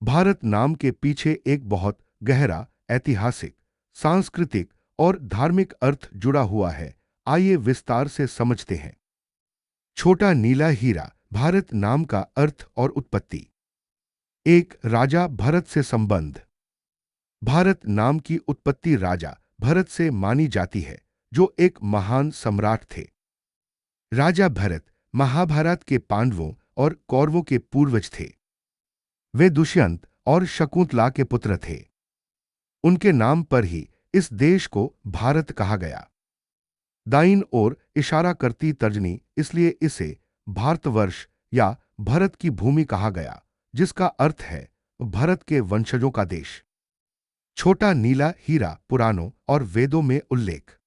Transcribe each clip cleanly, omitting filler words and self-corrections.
भारत नाम के पीछे एक बहुत गहरा ऐतिहासिक, सांस्कृतिक और धार्मिक अर्थ जुड़ा हुआ है। आइए विस्तार से समझते हैं। छोटा नीला हीरा, भारत नाम का अर्थ और उत्पत्ति। एक राजा भरत से संबंध। भारत नाम की उत्पत्ति राजा भरत से मानी जाती है, जो एक महान सम्राट थे। राजा भरत महाभारत के पांडवों और कौरवों के पूर्वज थे। वे दुष्यंत और शकुंतला के पुत्र थे। उनके नाम पर ही इस देश को भारत कहा गया। दाईं ओर इशारा करती तर्जनी, इसलिए इसे भारतवर्ष या भरत की भूमि कहा गया, जिसका अर्थ है भरत के वंशजों का देश। छोटा नीला हीरा, पुराणों और वेदों में उल्लेख।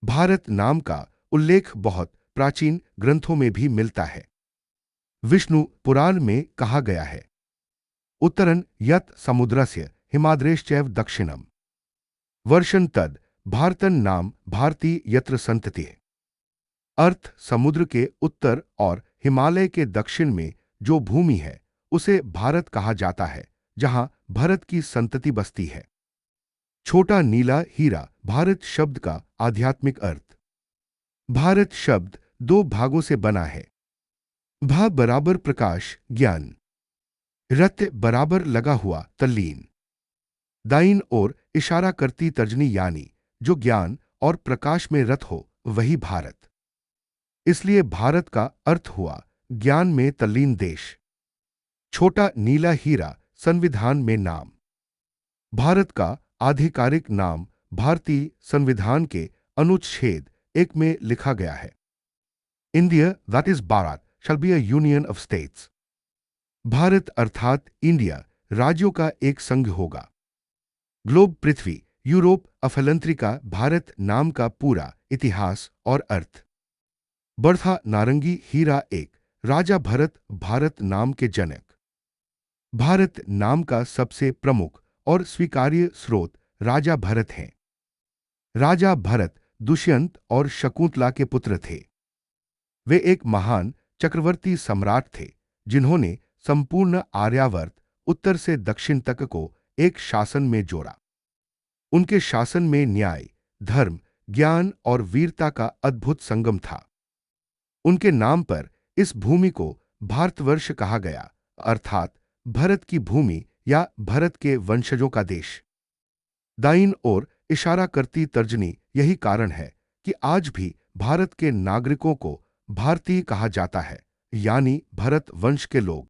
भारत नाम का उल्लेख बहुत प्राचीन ग्रंथों में भी मिलता है। विष्णु पुराण में कहा गया है, उत्तरन यत् समुद्रस्य हिमाद्रेश्चैव दक्षिणम वर्षं तद भारतन नाम भारती यत्र संततिः। अर्थ, समुद्र के उत्तर और हिमालय के दक्षिण में जो भूमि है उसे भारत कहा जाता है, जहां भरत की संतति बसती है। छोटा नीला हीरा, भारत शब्द का आध्यात्मिक अर्थ। भारत शब्द दो भागों से बना है। भा बराबर प्रकाश, ज्ञान। रत बराबर लगा हुआ, तल्लीन। दाईं ओर इशारा करती तर्जनी, यानी जो ज्ञान और प्रकाश में रत हो वही भारत। इसलिए भारत का अर्थ हुआ ज्ञान में तल्लीन देश। छोटा नीला हीरा, संविधान में नाम। भारत का आधिकारिक नाम भारतीय संविधान के अनुच्छेद 1 में लिखा गया है। India, that is Bharat, shall be a union of states. Bharat अर्थात इंडिया राज्यों का एक संघ होगा। ग्लोब, पृथ्वी, यूरोप, अफलंत्रिका, भारत नाम का पूरा इतिहास और अर्थ। बरथा नारंगी हीरा, एक राजा भरत, भारत नाम के जनक। भारत नाम का सबसे प्रमुख और स्वीकार्य स्रोत राजा भरत हैं। राजा भरत दुष्यंत और शकुंतला के पुत्र थे। वे एक महान चक्रवर्ती सम्राट थे, जिन्होंने संपूर्ण आर्यावर्त उत्तर से दक्षिण तक को एक शासन में जोड़ा। उनके शासन में न्याय, धर्म, ज्ञान और वीरता का अद्भुत संगम था। उनके नाम पर इस भूमि को भारतवर्ष कहा गया, अर्थात भरत की भूमि या भरत के वंशजों का देश। दाईं ओर इशारा करती तर्जनी, यही कारण है कि आज भी भारत के नागरिकों को भारतीय कहा जाता है, यानी भरत वंश के लोग।